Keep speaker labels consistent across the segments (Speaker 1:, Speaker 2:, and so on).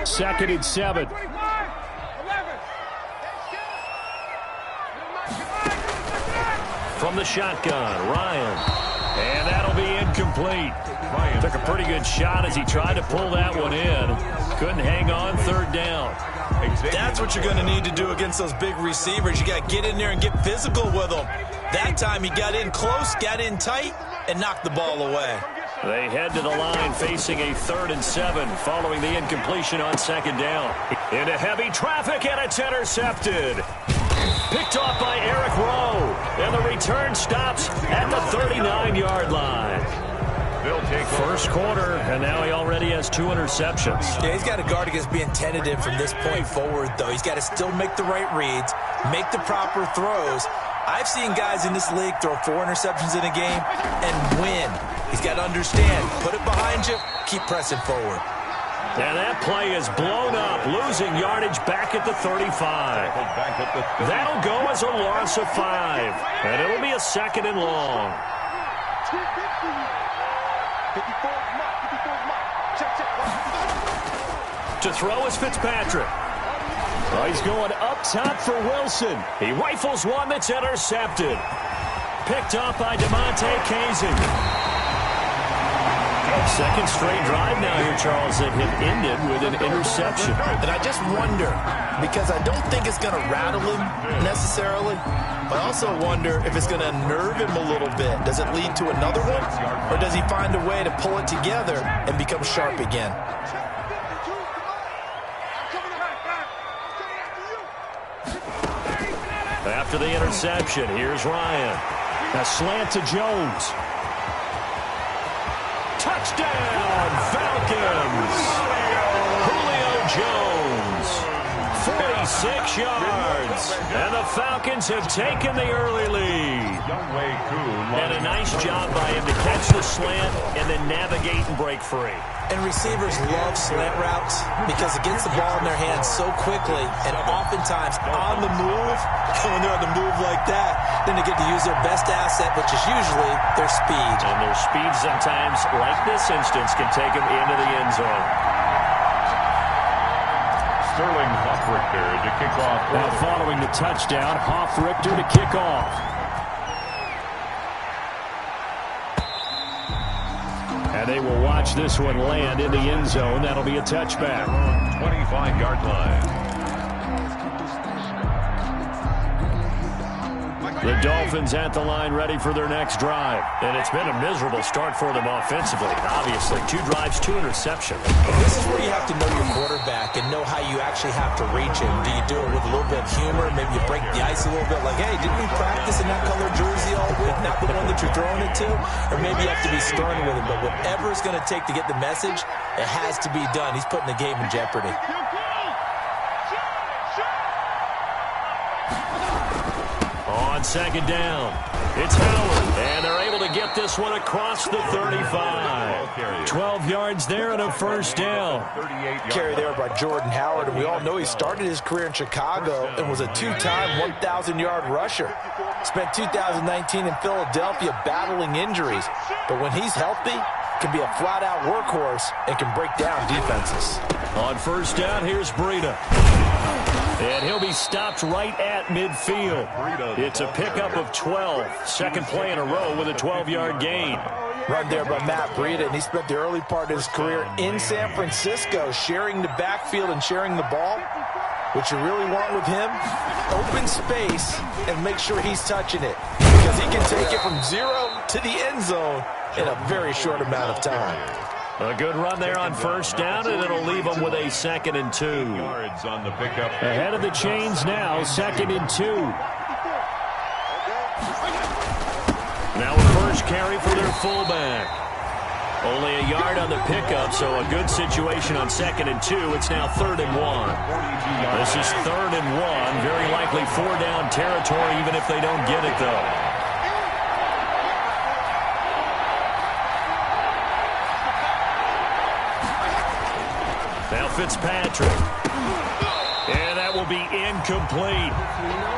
Speaker 1: 2nd and 7. From the shotgun, Ryan. And that'll be incomplete. Took a pretty good shot as he tried to pull that one in. Couldn't hang on, 3rd down.
Speaker 2: That's what you're going to need to do against those big receivers. You got to get in there and get physical with them. That time he got in close, got in tight, and knocked the ball away.
Speaker 1: They head to the line facing a 3rd and 7 following the incompletion on 2nd down. Into heavy traffic, and it's intercepted. Picked off by Eric Rowe. And the return stops at the 39-yard line. First quarter, and now he already has 2 interceptions.
Speaker 2: Yeah, he's got to guard against being tentative from this point forward, though. He's got to still make the right reads, make the proper throws. I've seen guys in this league throw 4 interceptions in a game and win. He's got to understand, put it behind you, keep pressing forward.
Speaker 1: And that play is blown up, losing yardage back at the 35. That'll go as a loss of 5. And it'll be a 2nd and long. To throw is Fitzpatrick. Oh, he's going up top for Wilson. He rifles one that's intercepted. Picked up by DeMonte Kazin. Second straight drive now here, Charles, that had ended with an interception.
Speaker 2: And I just wonder, because I don't think it's going to rattle him necessarily, but I also wonder if it's going to unnerve him a little bit. Does it lead to another one? Or does he find a way to pull it together and become sharp again?
Speaker 1: After the interception, here's Ryan. A slant to Jones. Touchdown, Falcons! Julio Jones, 46 yards, and the Falcons have taken the early lead. And a nice job by him to catch the slant and then navigate and break free.
Speaker 2: And receivers love slant routes because it gets the ball in their hands so quickly and oftentimes on the move. And when they're on the move like that, then they get to use their best asset, which is usually their speed.
Speaker 1: And their speed sometimes, like this instance, can take them into the end zone.
Speaker 3: Sterling Hoffrichter to kick off.
Speaker 1: Now following the touchdown, Hoffrichter to kick off. And they will watch this one land in the end zone. That'll be a touchback.
Speaker 3: 25-yard line.
Speaker 1: The Dolphins at the line ready for their next drive. And it's been a miserable start for them offensively. Obviously, 2 drives, 2 interceptions.
Speaker 2: This is where you have to know your quarterback and know how you actually have to reach him. Do you do it with a little bit of humor? Maybe you break the ice a little bit like, hey, didn't we practice in that color jersey all week? Not the one that you're throwing it to? Or maybe you have to be stern with him. But whatever it's going to take to get the message, it has to be done. He's putting the game in jeopardy.
Speaker 1: On 2nd down, it's Howard, and they're able to get this one across the 35. 12 yards there and a first down.
Speaker 2: Carry there by Jordan Howard, and we all know he started his career in Chicago and was a 2-time 1,000-yard rusher. Spent 2019 in Philadelphia battling injuries, but when he's healthy, can be a flat-out workhorse and can break down defenses.
Speaker 1: On first down, here's Breida. And he'll be stopped right at midfield. It's a pickup of 12. Second play in a row with a 12-yard gain.
Speaker 2: Run there by Matt Breida, and he spent the early part of his career in San Francisco sharing the backfield and sharing the ball. What you really want with him, open space and make sure he's touching it. Because he can take it from 0 to the end zone in a very short amount of time.
Speaker 1: A good run there on first down, and it'll leave them with a 2nd and 2. Ahead of the chains now, 2nd and 2. Now a first carry for their fullback. Only a yard on the pickup, so a good situation on 2nd and 2. It's now 3rd and 1. This is 3rd and 1. Very likely 4-down territory, even if they don't get it, though. Now Fitzpatrick. And that will be incomplete.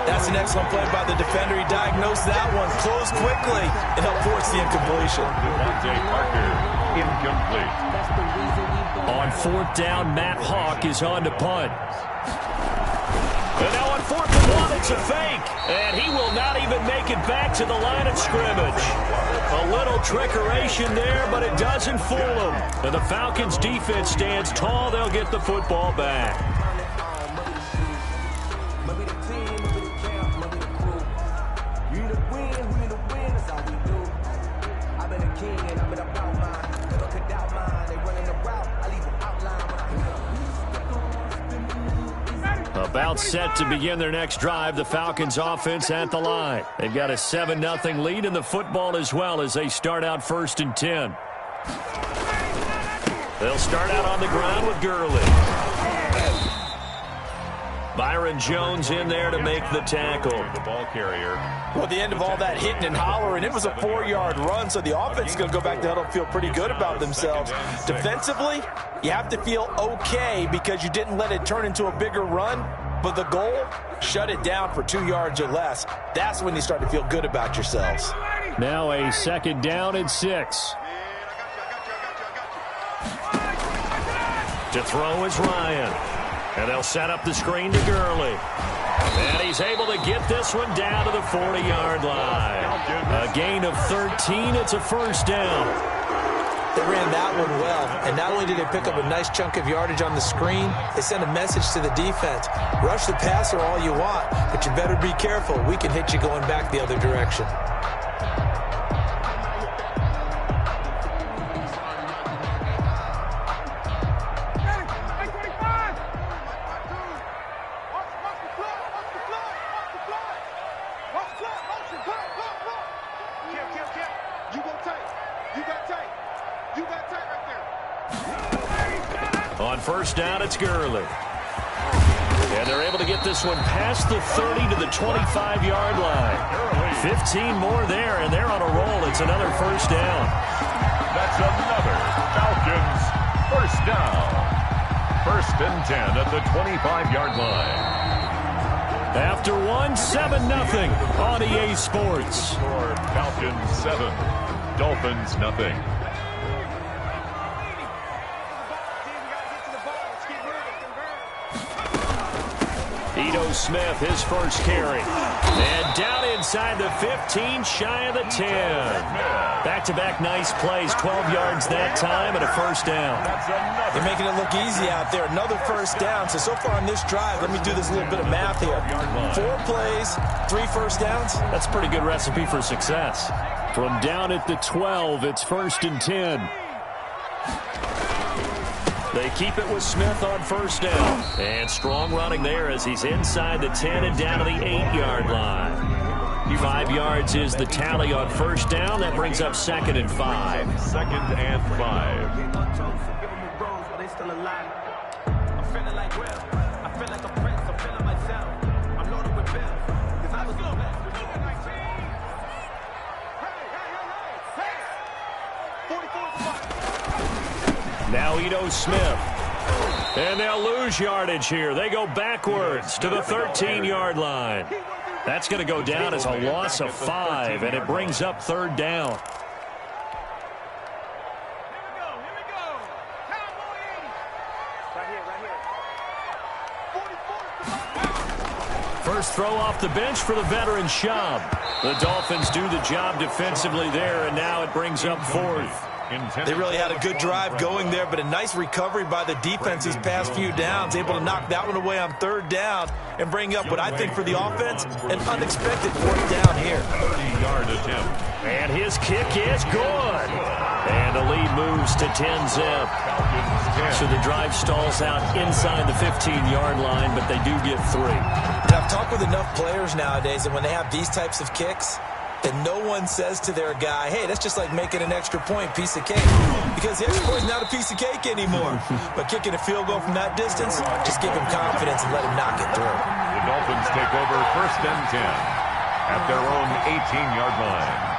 Speaker 2: That's an excellent play by the defender. He diagnosed that one, closed quickly, and helped force the incompletion.
Speaker 3: Devontae Parker, incomplete.
Speaker 1: On 4th down, Matt Hawk is on to punt. And now on 4th and 1, it's a fake. And he will not even make it back to the line of scrimmage. A little trickeration there, but it doesn't fool him. And the Falcons' defense stands tall. They'll get the football back. About set to begin their next drive, the Falcons offense at the line. They've got a 7-0 lead in the football as well as they start out 1st and 10. They'll start out on the ground with Gurley. Byron Jones in there to make the tackle.
Speaker 3: The ball carrier.
Speaker 2: Well, at the end of all that hitting and hollering, it was a 4-yard run, so the offense is going to go back to the huddle and feel pretty good about themselves. Defensively, you have to feel okay because you didn't let it turn into a bigger run, but the goal, shut it down for 2 yards or less. That's when you start to feel good about yourselves.
Speaker 1: Now a 2nd down and 6. To throw is Ryan. And they'll set up the screen to Gurley. And he's able to get this one down to the 40-yard line. A gain of 13. It's a 1st down.
Speaker 2: They ran that one well, and not only did they pick up a nice chunk of yardage on the screen, they sent a message to the defense. Rush the passer all you want, but you better be careful. We can hit you going back the other direction.
Speaker 1: On 1st down, it's Gurley. And they're able to get this one past the 30 to the 25-yard line. 15 more there, and they're on a roll. It's another 1st down.
Speaker 3: That's another Falcons 1st down. 1st and 10 at the 25-yard line.
Speaker 1: After one, 7-0 on EA Sports.
Speaker 3: Falcons 7, Dolphins nothing.
Speaker 1: Ito Smith, his 1st carry. And down inside the 15, shy of the 10. Back-to-back nice plays, 12 yards that time and a 1st down.
Speaker 2: They're making it look easy out there. Another 1st down. So far on this drive, let me do this little bit of math here. 4 plays, 3 1st downs.
Speaker 1: That's a pretty good recipe for success. From down at the 12, it's 1st and 10. They keep it with Smith on 1st down. And strong running there as he's inside the 10 and down to the 8-yard line. 5 yards is the tally on 1st down. That brings up 2nd and 5.
Speaker 3: 2nd and 5.
Speaker 1: Now Ito Smith. And they'll lose yardage here. They go backwards to the 13-yard line. That's going to go down as a loss of 5, and it brings up 3rd down. First throw off the bench for the veteran Schaub. The Dolphins do the job defensively there, and now it brings up 4th.
Speaker 2: They really had a good drive going there, but a nice recovery by the defense's past few downs, able to knock that one away on 3rd down and bring up what I think for the offense, an unexpected 4th down here.
Speaker 3: 30-yard attempt.
Speaker 1: And his kick is good. And the lead moves to 10-zip. So the drive stalls out inside the 15-yard line, but they do get 3.
Speaker 2: And I've talked with enough players nowadays, and when they have these types of kicks, and no one says to their guy, hey, that's just like making an extra point, piece of cake. Because the extra point is not a piece of cake anymore. But kicking a field goal from that distance, just give him confidence and let him knock it through.
Speaker 3: The Dolphins take over 1st and 10 at their own 18-yard line.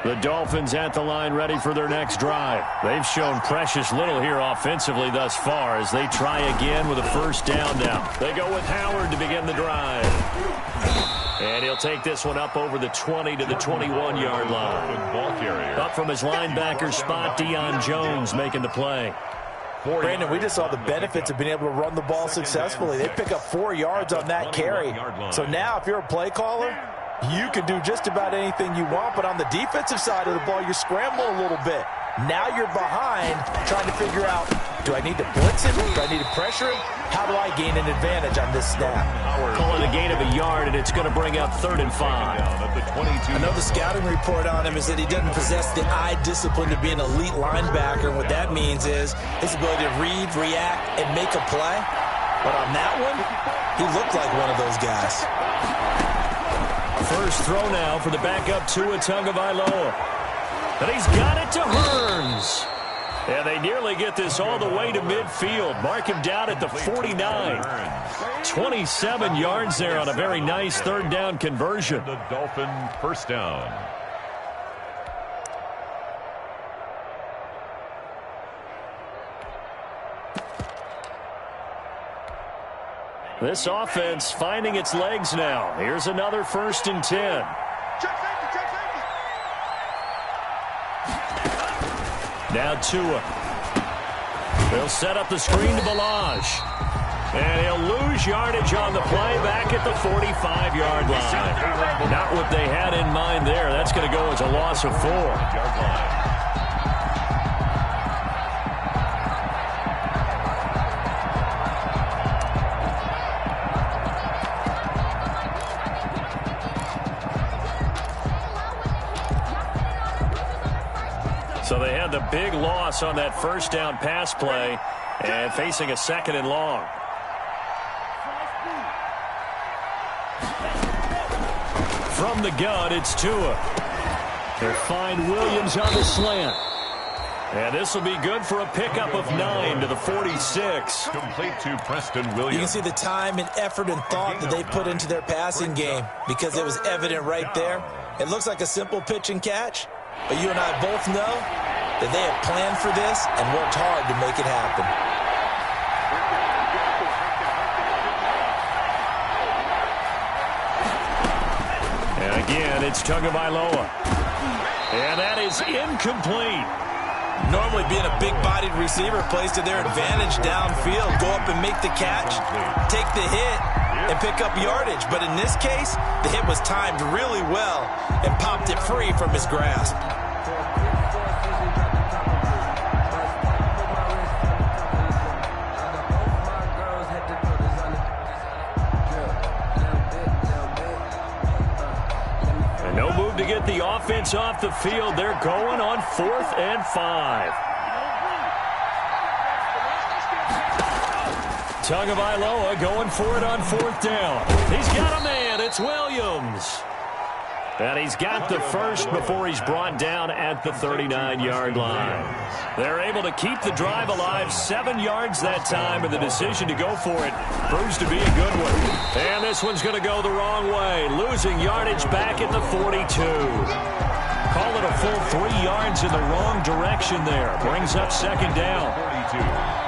Speaker 1: The Dolphins at the line ready for their next drive. They've shown precious little here offensively thus far as they try again with a 1st down now. They go with Howard to begin the drive. And he'll take this one up over the 20 to the 21-yard line. Up from his linebacker spot, Deion Jones making the play.
Speaker 2: Brandon, we just saw the benefits of being able to run the ball successfully. They pick up 4 yards on that carry. So now if you're a play caller, you can do just about anything you want. But on the defensive side of the ball, you're scrambling a little bit. Now you're behind trying to figure out, do I need to blitz him? Do I need to pressure him? How do I gain an advantage on this snap?
Speaker 1: Calling a gain of a yard, and it's going to bring up 3rd and 5.
Speaker 4: I know the scouting report on him is that he doesn't possess the eye discipline to be an elite linebacker. What that means is his ability to read, react, and make a play. But on that one, he looked like one of those guys.
Speaker 1: First throw now for the backup Tua Tagovailoa. And he's got it to Hearns. And they nearly get this all the way to midfield. Mark him down at the 49. 27 yards there on a very nice 3rd down conversion.
Speaker 3: The Dolphin first down.
Speaker 1: This offense finding its legs now. Here's another 1st and 10. Now Tua. They'll set up the screen to Balaj. And he'll lose yardage on the play back at the 45-yard line. Not what they had in mind there. That's going to go as a loss of 4. So they had the big loss on that 1st down pass play and facing a 2nd and long. From the gun, it's Tua. They'll find Williams on the slant. And this will be good for a pickup of 9 to the 46.
Speaker 3: Complete to Preston Williams.
Speaker 4: You can see the time and effort and thought that they put into their passing game because it was evident right there. It looks like a simple pitch and catch, but you and I both know that they have planned for this and worked hard to make it happen.
Speaker 1: And again, it's Tagovailoa. And that is incomplete.
Speaker 4: Normally being a big-bodied receiver plays to their advantage downfield. Go up and make the catch, take the hit, and pick up yardage. But in this case, the hit was timed really well and popped it free from his grasp.
Speaker 1: No move to get the offense off the field. They're going on 4th and 5. Tagovailoa going for it on 4th down. He's got a man. It's Williams. And he's got the first before he's brought down at the 39-yard line. They're able to keep the drive alive 7 yards that time, and the decision to go for it proves to be a good one. And this one's going to go the wrong way, losing yardage back at the 42. Call it a full 3 yards in the wrong direction there. Brings up 2nd down.
Speaker 3: 42.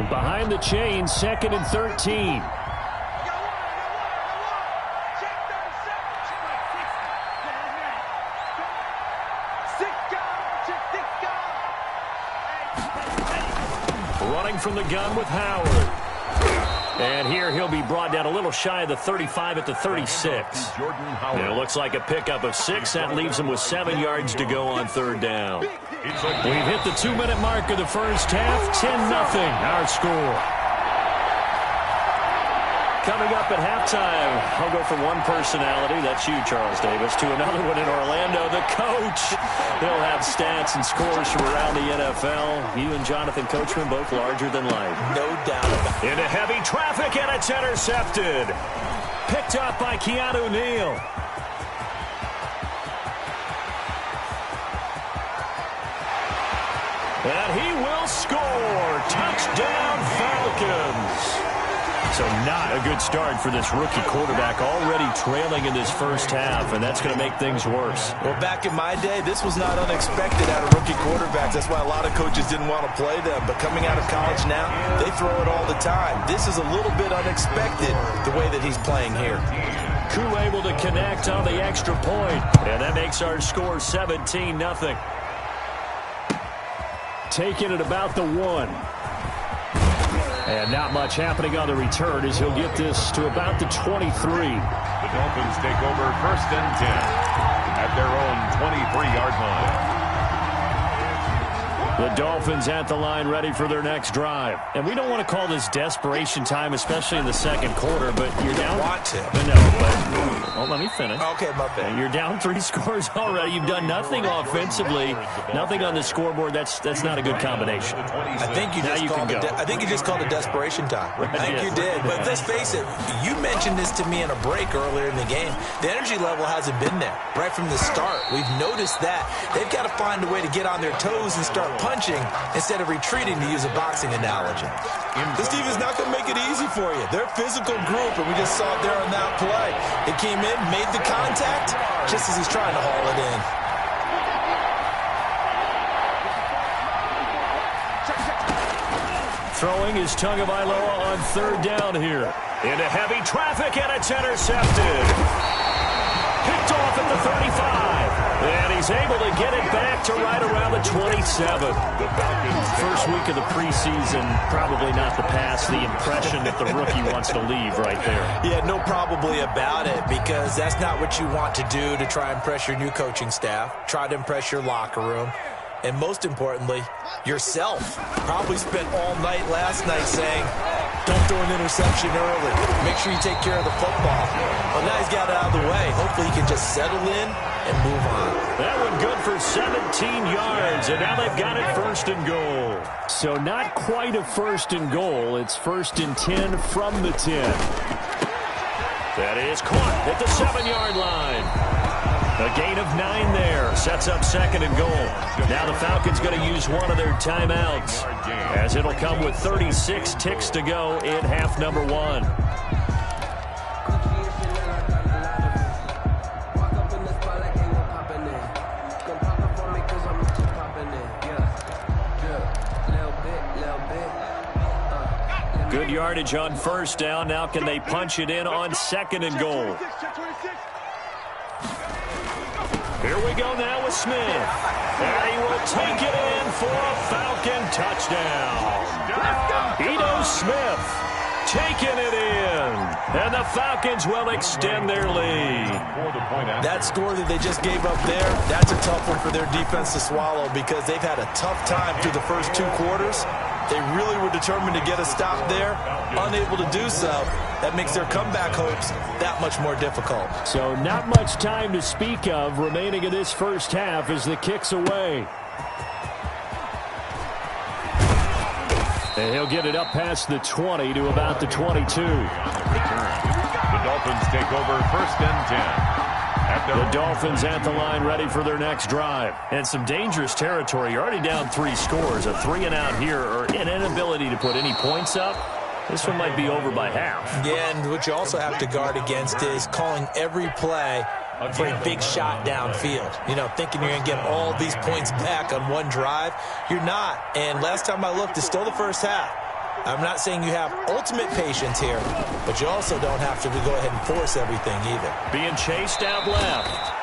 Speaker 1: Behind the chain, 2nd and 13. Running from the gun with Howard. And here he'll be brought down a little shy of the 35 at the 36. And it looks like a pickup of 6. That leaves him with 7 yards to go on 3rd down. We've hit the 2-minute mark of the first half. 10-0 our score. Coming up at halftime, I'll go from one personality, that's you, Charles Davis, to another one in Orlando, the coach. He'll have stats and scores from around the NFL. You and Jonathan Coachman both larger than life.
Speaker 4: No doubt about it.
Speaker 1: Into heavy traffic, and it's intercepted. Picked up by Keanu Neal. And he will score. Touchdown, Falcons. So not a good start for this rookie quarterback, already trailing in this first half, and that's going to make things worse.
Speaker 4: Well, back in my day, this was not unexpected out of rookie quarterbacks. That's why a lot of coaches didn't want to play them. But coming out of college now, they throw it all the time. This is a little bit unexpected, the way that he's playing here.
Speaker 1: Koo able to connect on the extra point, and that makes our score 17-0. Taking it about the 1. And not much happening on the return as he'll get this to about the 23.
Speaker 3: The Dolphins take over 1st and 10 at their own 23-yard line.
Speaker 1: The Dolphins at the line ready for their next drive. And we don't want to call this desperation time, especially in the second quarter, but you're down.
Speaker 4: Want to.
Speaker 1: No, but let me finish.
Speaker 4: Okay, my bad.
Speaker 1: You're down 3 scores already. You've done nothing offensively, nothing on the scoreboard. That's not a good combination.
Speaker 4: I think you just called it desperation time. I think you did. But let's face it, you mentioned this to me in a break earlier in the game. The energy level hasn't been there right from the start. We've noticed that. They've got to find a way to get on their toes and start punching instead of retreating, to use a boxing analogy. This team is not going to make it easy for you. They're a physical group, and we just saw it there on that play. It came in, made the contact, just as he's trying to haul it in.
Speaker 1: Throwing is Tagovailoa on 3rd down here. Into heavy traffic, and it's intercepted. Picked off at the 35. And he's able to get it back to right around the 27. First week of the preseason, probably not the pass, the impression that the rookie wants to leave right there.
Speaker 4: Yeah, no probably about it, because that's not what you want to do to try and impress your new coaching staff, try to impress your locker room, and most importantly, yourself. Probably spent all night last night saying, don't throw an interception early. Make sure you take care of the football. Well, now he's got it out of the way. Hopefully he can just settle in and move on.
Speaker 1: That one good for 17 yards, and now they've got it 1st and goal. So not quite a 1st and goal. It's 1st and 10 from the 10. That is caught at the 7-yard line. A gain of 9 there. Sets up 2nd and goal. Now the Falcons going to use one of their timeouts, as it'll come with 36 ticks to go in half number 1. Good yardage on 1st down. Now can they punch it in on 2nd and goal? Here we go now with Smith. And he will take it in for a Falcon touchdown. Ito Smith taking it in. And the Falcons will extend their lead.
Speaker 4: That score that they just gave up there, that's a tough one for their defense to swallow, because they've had a tough time through the first 2 quarters. They really were determined to get a stop there, unable to do so. That makes their comeback hopes that much more difficult.
Speaker 1: So not much time to speak of remaining in this first half as the kick's away. And he'll get it up past the 20 to about the 22.
Speaker 3: The Dolphins take over 1st and 10.
Speaker 1: The Dolphins at the line ready for their next drive. And some dangerous territory. You're already down 3 scores. A 3-and-out here, or an inability to put any points up. This one might be over by half.
Speaker 4: Yeah, and what you also have to guard against is calling every play for a big shot downfield. You know, thinking you're going to get all these points back on one drive. You're not. And last time I looked, it's still the first half. I'm not saying you have ultimate patience here, but you also don't have to go ahead and force everything either.
Speaker 1: Being chased out left.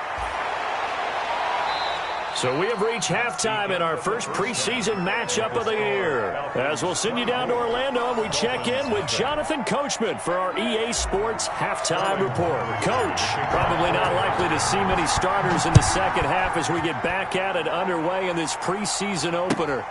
Speaker 1: So we have reached halftime in our first preseason matchup of the year. As we'll send you down to Orlando, and we check in with Jonathan Coachman for our EA Sports Halftime Report. Coach, probably not likely to see many starters in the second half as we get back at it underway in this preseason opener.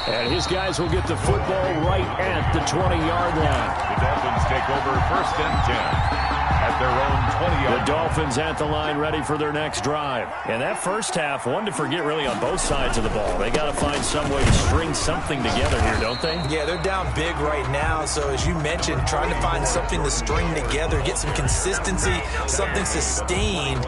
Speaker 1: And his guys will get the football right at the 20-yard line.
Speaker 3: The Dolphins take over 1st and 10. at their own 20-yard.
Speaker 1: The Dolphins at the line ready for their next drive. And that first half, one to forget really on both sides of the ball. They got to find some way to string something together here, don't they?
Speaker 4: Yeah, they're down big right now. So as you mentioned, trying to find something to string together, get some consistency, something sustained,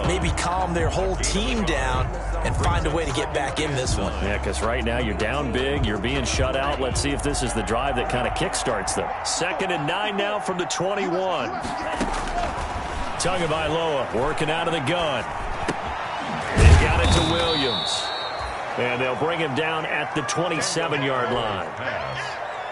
Speaker 4: maybe calm their whole team down and find a way to get back in this one.
Speaker 1: Yeah, because right now you're down big, you're being shut out. Let's see if this is the drive that kind of kickstarts them. 2nd and 9 now from the 21. Tagovailoa working out of the gun. They got it to Williams. And they'll bring him down at the 27-yard line.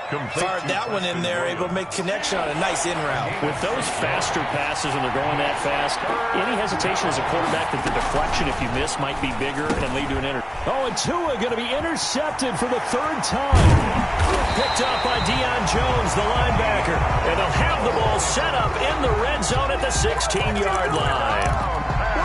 Speaker 4: Fired that one in there, able to make connection on a nice in route.
Speaker 1: With those faster passes and they're going that fast, any hesitation as a quarterback that the deflection, if you miss, might be bigger and lead to an Oh, and Tua going to be intercepted for the 3rd time. Picked up by Deion Jones, the linebacker. And they'll have the ball set up in the red zone at the 16-yard line.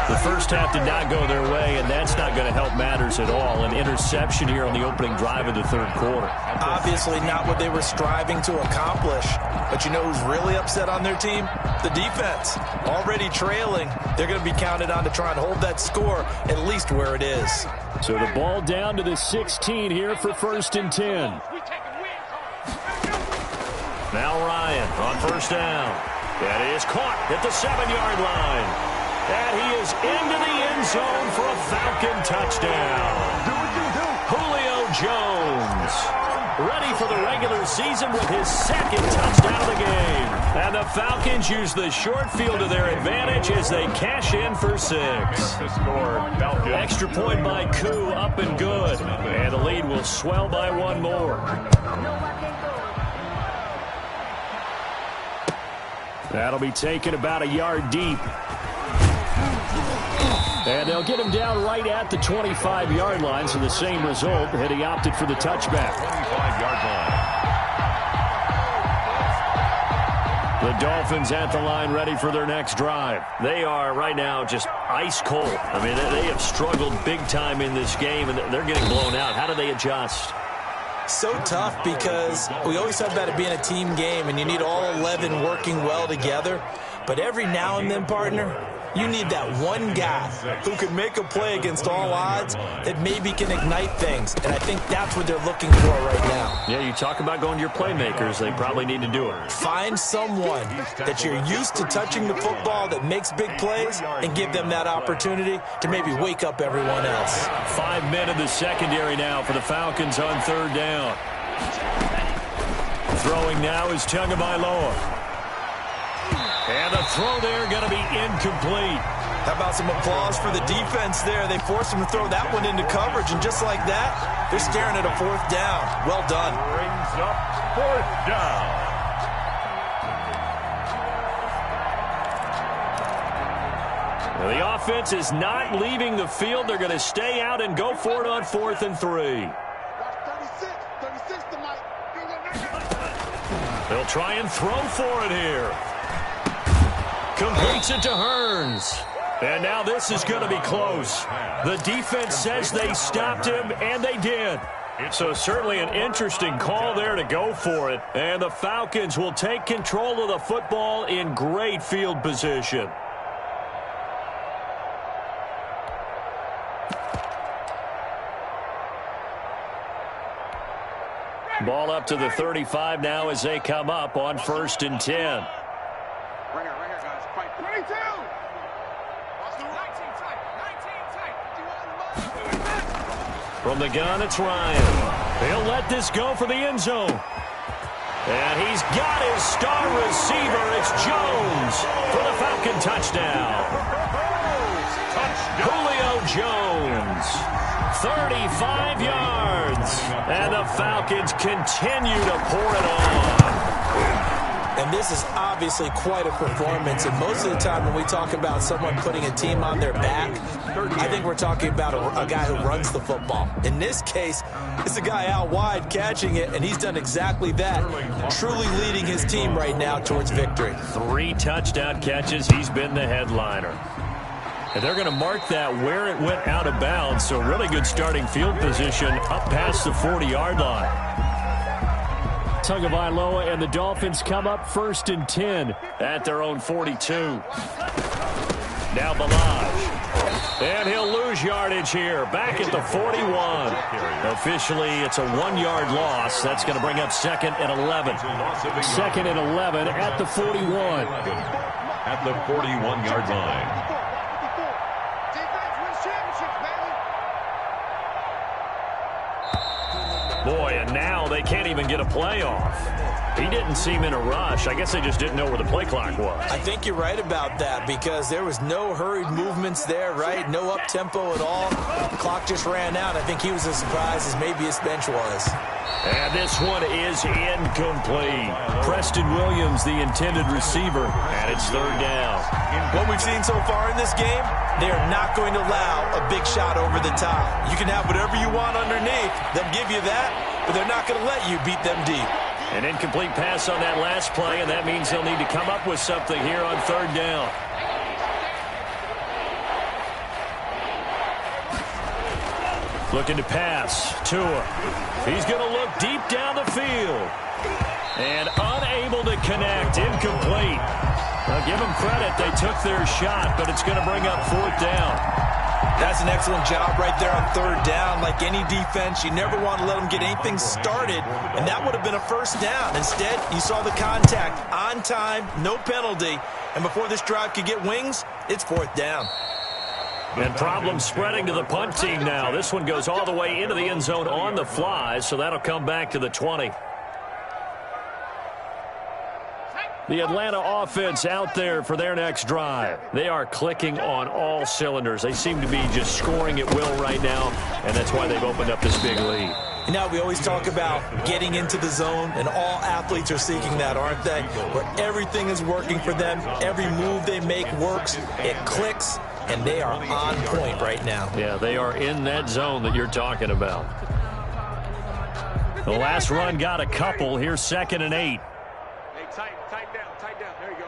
Speaker 1: The first half did not go their way, and that's not going to help matters at all. An interception here on the opening drive of the 3rd quarter.
Speaker 4: Obviously not what they were striving to accomplish. But you know who's really upset on their team? The defense. Already trailing. They're going to be counted on to try and hold that score at least where it is.
Speaker 1: So the ball down to the 16 here for 1st and 10. Now Ryan on 1st down. That is caught at the 7-yard line. And he is into the end zone for a Falcon touchdown. Julio Jones ready for the regular season with his 2nd touchdown of the game. And the Falcons use the short field to their advantage as they cash in for 6. Extra point by Koo, up and good. And the lead will swell by 1 more. That'll be taken about a yard deep. And they'll get him down right at the 25-yard line, so the same result, had he opted for the touchback.
Speaker 3: 25-yard line.
Speaker 1: The Dolphins at the line ready for their next drive. They are right now just ice cold. I mean, they have struggled big time in this game, and they're getting blown out. How do they adjust?
Speaker 4: So tough because we always talk about it being a team game, and you need all 11 working well together. But every now and then, partner, you need that one guy who can make a play against all odds that maybe can ignite things. And I think that's what they're looking for right now.
Speaker 1: Yeah, you talk about going to your playmakers. They probably need to do it.
Speaker 4: Find someone that you're used to touching the football that makes big plays and give them that opportunity to maybe wake up everyone else.
Speaker 1: 5 men in the secondary now for the Falcons on 3rd down. Throwing now is Tagovailoa. And the throw there going to be incomplete.
Speaker 4: How about some applause for the defense there? They forced him to throw that one into coverage, and just like that, they're staring at a 4th down. Well done.
Speaker 3: Brings up 4th down.
Speaker 1: Well, the offense is not leaving the field. They're going to stay out and go for it on 4th and 3. They'll try and throw for it here. Completes it to Hearns. And now this is going to be close. The defense says they stopped him, and they did. So certainly an interesting call there to go for it. And the Falcons will take control of the football in great field position. Ball up to the 35 now as they come up on 1st and 10. From the gun, it's Ryan. He'll let this go for the end zone. And he's got his star receiver. It's Jones for the Falcon touchdown. Julio Jones, 35 yards. And the Falcons continue to pour it on.
Speaker 4: And this is obviously quite a performance. And most of the time when we talk about someone putting a team on their back, I think we're talking about a guy who runs the football. In this case, it's a guy out wide catching it, and he's done exactly that, truly leading his team right now towards victory.
Speaker 1: 3 touchdown catches. He's been the headliner. And they're going to mark that where it went out of bounds. So really good starting field position up past the 40-yard line. Tagovailoa and the Dolphins come up 1st and 10 at their own 42. Now Balaj. And he'll lose yardage here, back at the 41. Officially, it's a 1-yard loss. That's going to bring up 2nd and 11. 2nd and 11 at the 41.
Speaker 3: At the 41-yard line.
Speaker 1: Boy, and now they can't even get a play off. He didn't seem in a rush. I guess they just didn't know where the play clock was.
Speaker 4: I think you're right about that because there was no hurried movements there, right? No up-tempo at all. The clock just ran out. I think he was as surprised as maybe his bench was.
Speaker 1: And this one is incomplete. Preston Williams, the intended receiver, and it's 3rd down.
Speaker 4: What we've seen so far in this game, they are not going to allow a big shot over the top. You can have whatever you want underneath. They'll give you that, but they're not going to let you beat them deep.
Speaker 1: An incomplete pass on that last play, and that means they'll need to come up with something here on 3rd down. Looking to pass. Tua. He's going to look deep down the field. And unable to connect. Incomplete. Well, give them credit. They took their shot, but it's going to bring up 4th down.
Speaker 4: That's an excellent job right there on 3rd down. Like any defense, you never want to let them get anything started, and that would have been a 1st down. Instead, you saw the contact on time, no penalty, and before this drive could get wings, it's 4th down.
Speaker 1: And problems spreading to the punt team now. This one goes all the way into the end zone on the fly, so that'll come back to the 20. The Atlanta offense out there for their next drive. They are clicking on all cylinders. They seem to be just scoring at will right now, and that's why they've opened up this big lead.
Speaker 4: You know, we always talk about getting into the zone, and all athletes are seeking that, aren't they? Where everything is working for them, every move they make works, it clicks, and they are on point right now.
Speaker 1: Yeah, they are in that zone that you're talking about. The last run got a couple. Here's 2nd and 8.
Speaker 5: Tighten down. There you go.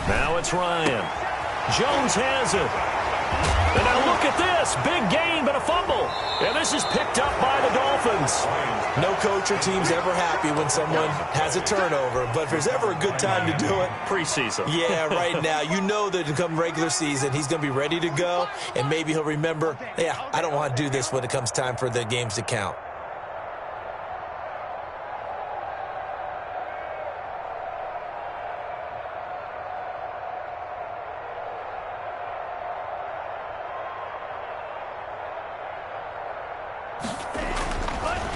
Speaker 1: Now it's Ryan. Jones has it. And now look at this. Big gain, but a fumble. And this is picked up by the Dolphins.
Speaker 4: No coach or team's ever happy when someone has a turnover, but if there's ever a good time to do it,
Speaker 1: preseason.
Speaker 4: Yeah, right now. You know that come regular season, he's going to be ready to go, and maybe he'll remember, yeah, I don't want to do this when it comes time for the games to count.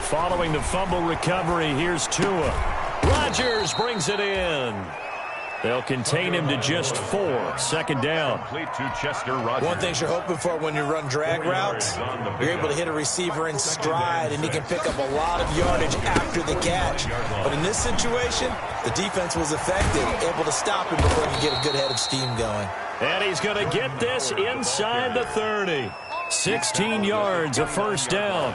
Speaker 1: Following the fumble recovery, here's Tua. Rodgers brings it in. They'll contain him to just 4. 2nd down.
Speaker 4: One thing you're hoping for when you run drag routes, you're able to hit a receiver in stride, and he can pick up a lot of yardage after the catch. But in this situation, the defense was effective, able to stop him before he could get a good head of steam going.
Speaker 1: And he's going to get this inside the 30. 16 yards, a 1st down.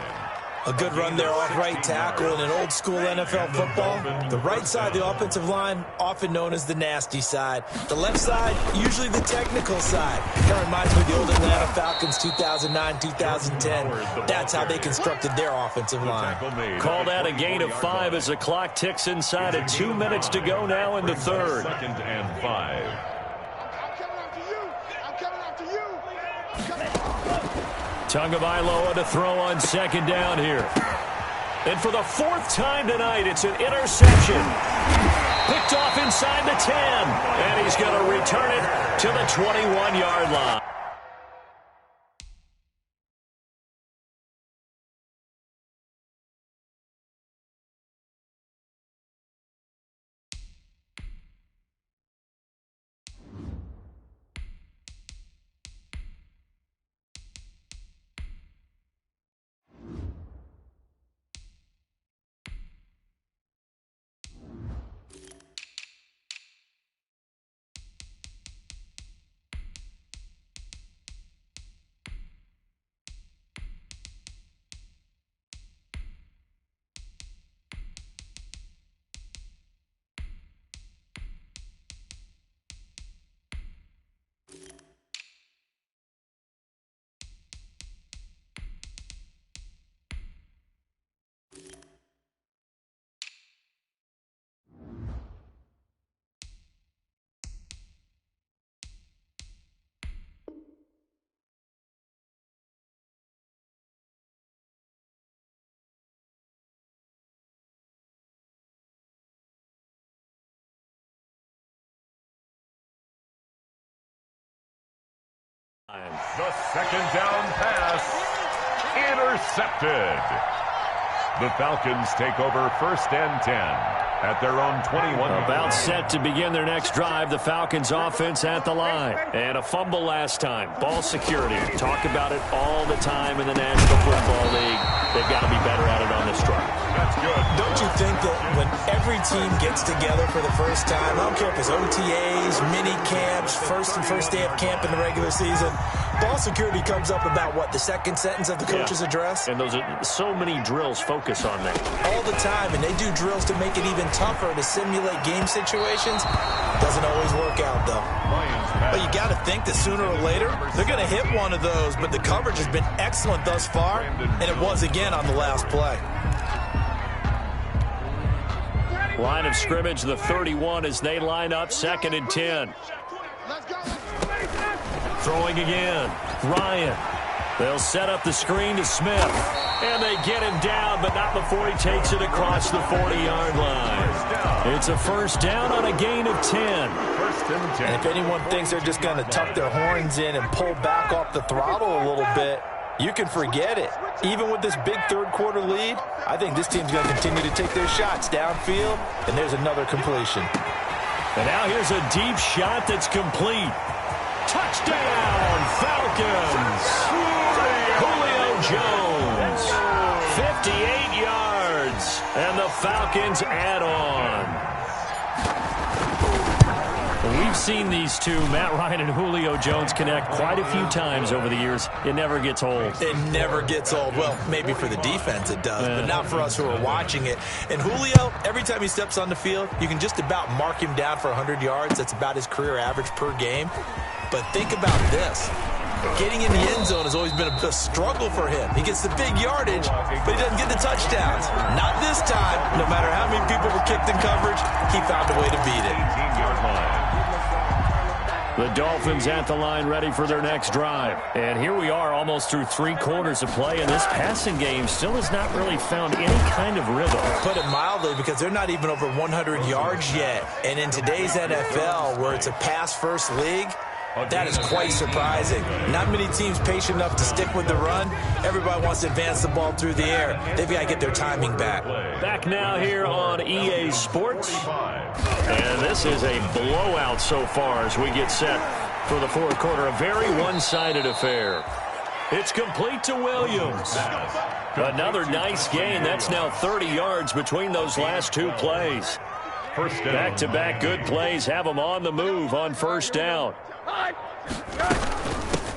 Speaker 4: A good run there off right tackle in an old-school NFL football. The right side of the offensive line, often known as the nasty side. The left side, usually the technical side. That reminds me of the old Atlanta Falcons 2009-2010. That's how they constructed their offensive line.
Speaker 1: Call that a gain of 5 as the clock ticks inside of 2 minutes to go now in the 3rd.
Speaker 3: 2nd and 5.
Speaker 1: Tagovailoa to throw on 2nd down here. And for the 4th time tonight, it's an interception. Picked off inside the 10. And he's going to return it to the 21-yard line.
Speaker 3: The second down pass intercepted. The Falcons take over 1st and 10 at their own 21.
Speaker 1: About set to begin their next drive. The Falcons offense at the line. And a fumble last time. Ball security. Talk about it all the time in the National Football League. They've got to be better at it on this drive.
Speaker 3: That's good.
Speaker 4: Don't you think that when every team gets together for the first time, I don't care if it's OTAs, mini camps, first day of camp in the regular season, ball security comes up about what, the second sentence of the coach's address?
Speaker 1: And those are so many drills focus on that.
Speaker 4: All the time, and they do drills to make it even tougher to simulate game situations. Doesn't always work out, though. But you got to think that sooner or later, they're going to hit one of those, but the coverage has been excellent thus far, and it was again on the last play.
Speaker 1: Line of scrimmage, the 31 as they line up, 2nd and 10. Throwing again. Ryan. They'll set up the screen to Smith. And they get him down, but not before he takes it across the 40-yard line. It's a first down on a gain of 10.
Speaker 2: And if anyone thinks they're just going to tuck their horns in and pull back off the throttle a little bit, you can forget it. Even with this big third-quarter lead, I think this team's going to continue to take their shots downfield, and there's another completion.
Speaker 1: And now here's a deep shot that's complete. Touchdown, Falcons! Julio Jones, 58 yards, and the Falcons add on. We've seen these two, Matt Ryan and Julio Jones, connect quite a few times over the years. It never gets old.
Speaker 4: It never gets old. Well, maybe for the defense it does, but not for us who are watching it. And Julio, every time he steps on the field, you can just about mark him down for 100 yards. That's about his career average per game. But think about this. Getting in the end zone has always been a struggle for him. He gets the big yardage, but he doesn't get the touchdowns. Not this time. No matter how many people were kicked in coverage, he found a way to beat it.
Speaker 3: 18-yard line.
Speaker 1: The Dolphins at the line ready for their next drive. And here we are almost through 3 quarters of play, and this passing game still has not really found any kind of rhythm.
Speaker 4: Put it mildly, because they're not even over 100 yards yet. And in today's NFL, where it's a pass-first league, that is quite surprising. Not many teams patient enough to stick with the run. Everybody wants to advance the ball through the air. They've got to get their timing back.
Speaker 1: Back now here on EA Sports. And this is a blowout so far as we get set for the 4th quarter. A very one-sided affair. It's complete to Williams. Another nice gain. That's now 30 yards between those last 2 plays. Back-to-back good plays have them on the move on first down.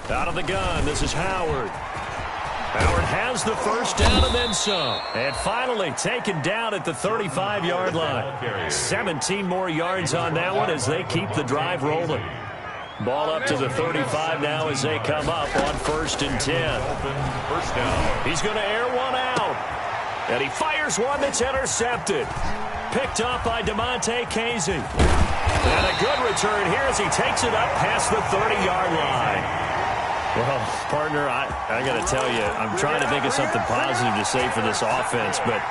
Speaker 1: Out of the gun, this is Howard. Howard has the first down and then some. And finally taken down at the 35-yard line. 17 more yards on that one as they keep the drive rolling. Ball up to the 35 now as they come up on 1st and 10.
Speaker 3: First down.
Speaker 1: He's going to air one out. And he fires one that's intercepted. Picked up by DeMonte Casey. And a good return here as he takes it up past the 30-yard line. Well, partner, I got to tell you, I'm trying to think of something positive to say for this offense, but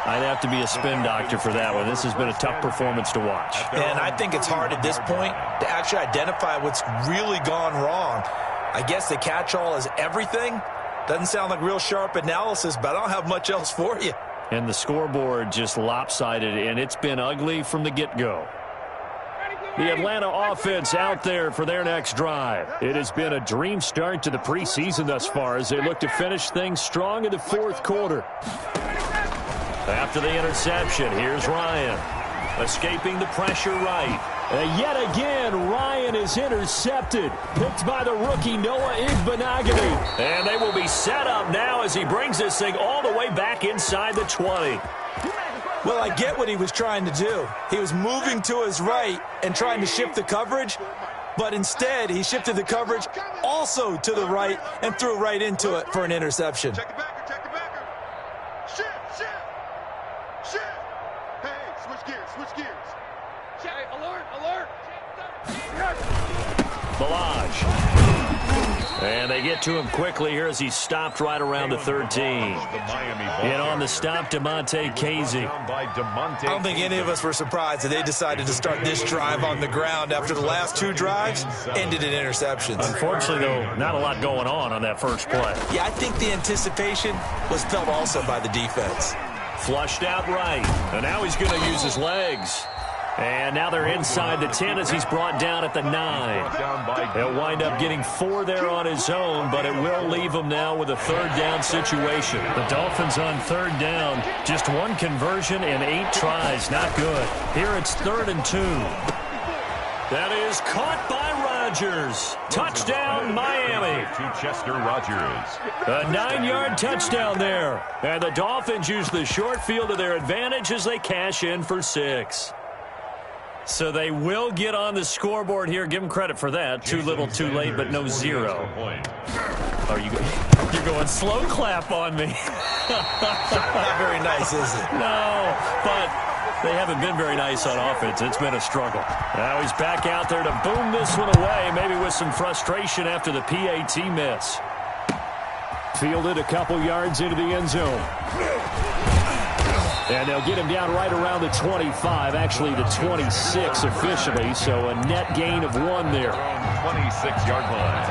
Speaker 1: I'd have to be a spin doctor for that one. This has been a tough performance to watch.
Speaker 4: And I think it's hard at this point to actually identify what's really gone wrong. I guess the catch-all is everything. Doesn't sound like real sharp analysis, but I don't have much else for you.
Speaker 1: And the scoreboard just lopsided, and it's been ugly from the get-go. The Atlanta offense out there for their next drive. It has been a dream start to the preseason thus far as they look to finish things strong in the 4th quarter. After the interception, here's Ryan. Escaping the pressure right. Yet again, Ryan is intercepted. Picked by the rookie Noah Igbenogany. And they will be set up now as he brings this thing all the way back inside the 20.
Speaker 4: Well, I get what he was trying to do. He was moving to his right and trying to shift the coverage, but instead he shifted the coverage also to the right and threw right into it for an interception.
Speaker 5: Check the backer. Shift. Hey, switch gears. Hey, alert.
Speaker 1: Balaj. And they They get to him quickly here as he's stopped right around the 13. And on the stop, DeMonte Casey.
Speaker 4: I don't think any of us were surprised that they decided to start this drive on the ground after the last 2 drives ended in interceptions.
Speaker 1: Unfortunately, though, not a lot going on that first play.
Speaker 4: Yeah, I think the anticipation was felt also by the defense.
Speaker 1: Flushed out right. And now he's going to use his legs. And now they're inside the 10 as he's brought down at the 9. He'll wind up getting 4 there on his own, but it will leave him now with a 3rd down situation. The Dolphins on 3rd down. Just 1 conversion and 8 tries. Not good. Here it's 3rd and 2. That is caught by Rodgers. Touchdown, Miami.
Speaker 3: To Chester Rogers.
Speaker 1: A 9-yard touchdown there. And the Dolphins use the short field to their advantage as they cash in for 6. So they will get on the scoreboard here. Give them credit for that. Too little, too late, but no 0. Are you're going slow clap on me.
Speaker 4: Not very nice, is it?
Speaker 1: No, but they haven't been very nice on offense. It's been a struggle. Now he's back out there to boom this one away, maybe with some frustration after the PAT miss. Fielded a couple yards into the end zone. And they'll get him down right around the 25, actually the 26 officially, so a net gain of 1 there.
Speaker 3: 26-yard line.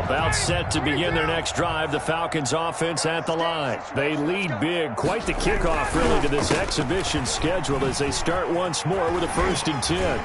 Speaker 1: About set to begin their next drive, the Falcons offense at the line. They lead big. Quite the kickoff, really, to this exhibition schedule as they start once more with a 1st and 10.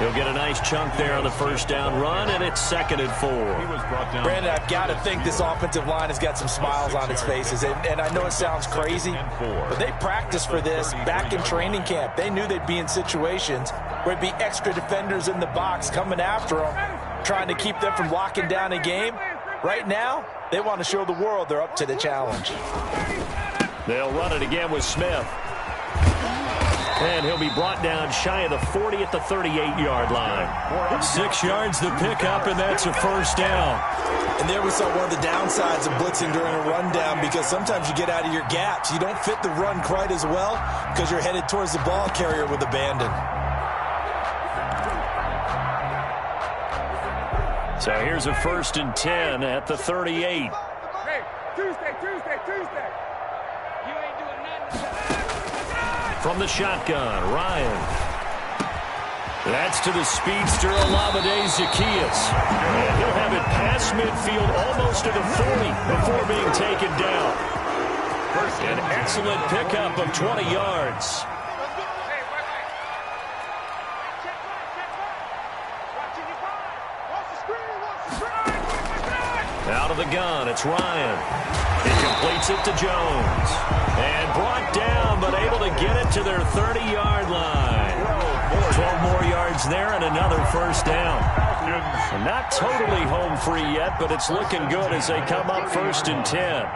Speaker 1: He'll get a nice chunk there on the 1st down run, and it's 2nd and 4.
Speaker 4: Brandon, I've got to think this offensive line has got some smiles on its faces. And I know it sounds crazy, but they practiced for this back in training camp. They knew they'd be in situations where there'd be extra defenders in the box coming after them, trying to keep them from locking down a game. Right now, they want to show the world they're up to the challenge.
Speaker 1: They'll run it again with Smith. And he'll be brought down shy of the 40 at the 38-yard line. 6 yards the pickup, and that's a 1st down.
Speaker 4: And there we saw one of the downsides of blitzing during a rundown, because sometimes you get out of your gaps. You don't fit the run quite as well because you're headed towards the ball carrier with abandon.
Speaker 1: So here's a 1st and 10 at the 38.
Speaker 5: Hey, Tuesday. You ain't doing nothing.
Speaker 1: From the shotgun, Ryan. That's to the speedster, Olamide Zaccheaus. And he'll have it past midfield, almost to the 40 before being taken down. An excellent pickup of 20 yards. Out of the gun, it's Ryan. He completes it to Jones. And brought down, but able to get it to their 30-yard line. 12 more yards there and another 1st down. Not totally home free yet, but it's looking good as they come up 1st and 10.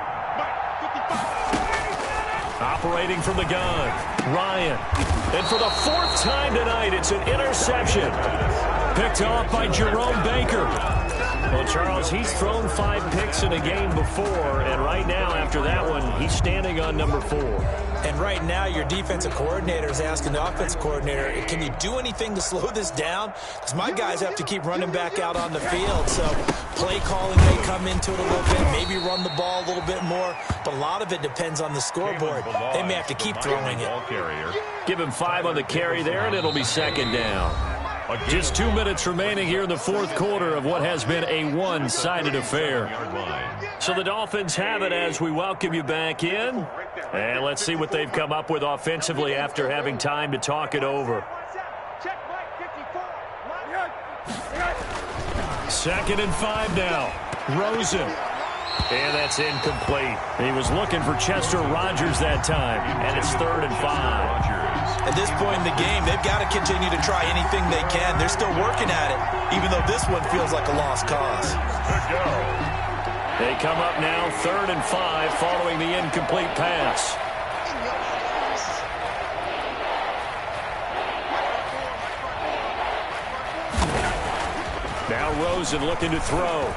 Speaker 1: Operating from the gun, Ryan. And for the 4th time tonight, it's an interception. Picked off by Jerome Baker. Well, Charles, he's thrown 5 picks in a game before, and right now, after that one, he's standing on number 4.
Speaker 4: And right now, your defensive coordinator is asking the offensive coordinator, can you do anything to slow this down? Because my guys have to keep running back out on the field, so play calling may come into it a little bit, maybe run the ball a little bit more, but a lot of it depends on the scoreboard. They may have to keep throwing it.
Speaker 1: Give him 5 on the carry there, and it'll be 2nd down. Just 2 minutes remaining here in the 4th quarter of what has been a one-sided affair. So the Dolphins have it as we welcome you back in. And let's see what they've come up with offensively after having time to talk it over. 2nd and 5 now. Rosen. And that's incomplete. He was looking for Chester Rogers that time. And it's 3rd and 5.
Speaker 4: At this point in the game, they've got to continue to try anything they can. They're still working at it, even though this one feels like a lost cause.
Speaker 1: They come up now 3rd and 5 following the incomplete pass. Now Rosen looking to throw.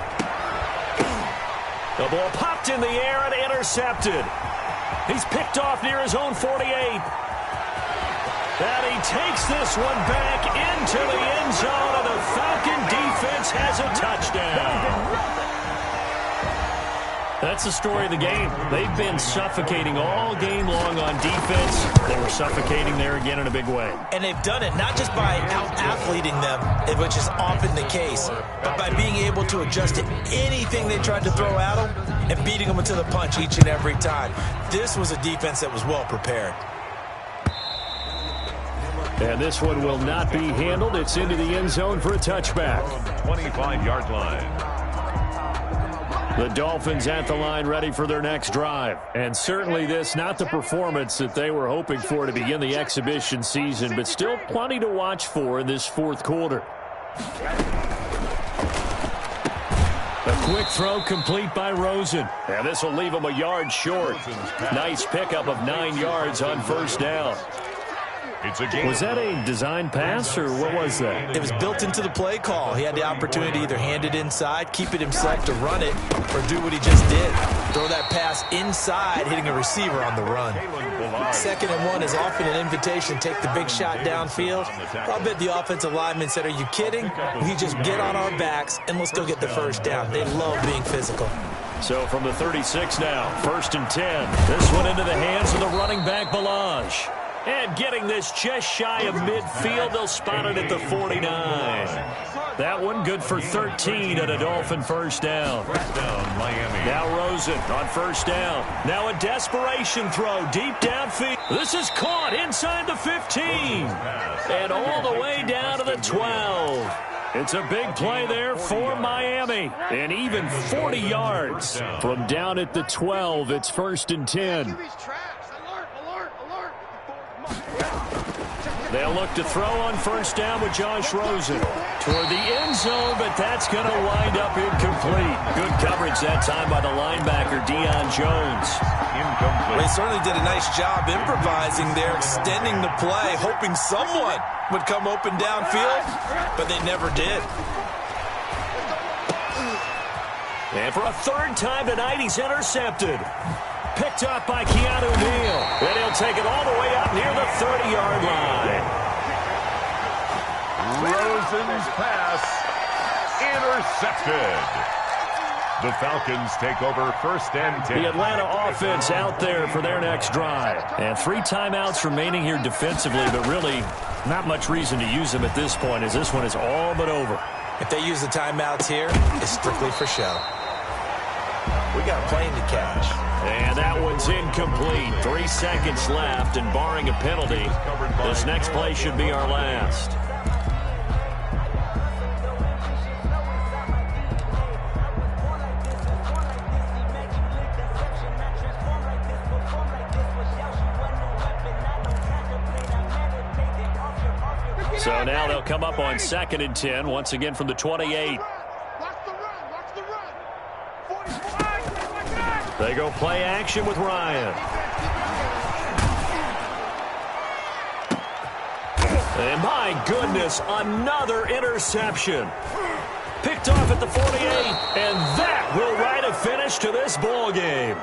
Speaker 1: The ball popped in the air and intercepted. He's picked off near his own 48. And he takes this one back into the end zone, and the Falcon defense has a touchdown. That's the story of the game. They've been suffocating all game long on defense. They were suffocating there again in a big way.
Speaker 4: And they've done it not just by out-athleting them, which is often the case, but by being able to adjust to anything they tried to throw at them and beating them into the punch each and every time. This was a defense that was well prepared.
Speaker 1: And this one will not be handled. It's into the end zone for a touchback.
Speaker 3: 25-yard line.
Speaker 1: The Dolphins at the line ready for their next drive. And certainly this, not the performance that they were hoping for to begin the exhibition season, but still plenty to watch for in this fourth quarter. A quick throw complete by Rosen. And this will leave him a yard short. Nice pickup of 9 yards on first down. Was that a design pass, or what was that?
Speaker 4: It was built into the play call. He had the opportunity to either hand it inside, keep it himself to run it, or do what he just did. Throw that pass inside, hitting a receiver on the run. 2nd and 1 is often an invitation to take the big shot downfield. I'll bet the offensive lineman said, "Are you kidding? We just get on our backs and let's go get the first down." They love being physical.
Speaker 1: So from the 36 now, 1st and 10. This one into the hands of the running back, Balaj. And getting this just shy of midfield, they'll spot it at the 49. That one good for 13 at a Dolphin first down.
Speaker 3: Miami.
Speaker 1: Now Rosen on first down. Now a desperation throw deep downfield. This is caught inside the 15. And all the way down to the 12. It's a big play there for Miami. And even 40 yards from down at the 12. It's 1st and 10. They'll look to throw on first down with Josh Rosen toward the end zone, but that's going to wind up incomplete. Good coverage that time by the linebacker, Deion Jones.
Speaker 3: Incomplete.
Speaker 4: They certainly did a nice job improvising there, extending the play, hoping someone would come open downfield, but they never did.
Speaker 1: And for a 3rd time tonight, he's intercepted. Picked up by Keanu Neal. And he'll take it all the way up near the 30-yard line.
Speaker 3: Rosen's pass intercepted. The Falcons take over 1st and 10.
Speaker 1: The Atlanta offense out there for their next drive. And 3 timeouts remaining here defensively, but really not much reason to use them at this point, as this one is all but over.
Speaker 4: If they use the timeouts here, it's strictly for show. We got a plane to catch.
Speaker 1: And that one's incomplete. 3 seconds left, and barring a penalty, this next play should be our last. So now they'll come up on 2nd and 10, once again from the 28. They go play action with Ryan. And my goodness, another interception. Picked off at the 48, and that will write a finish to this ball game.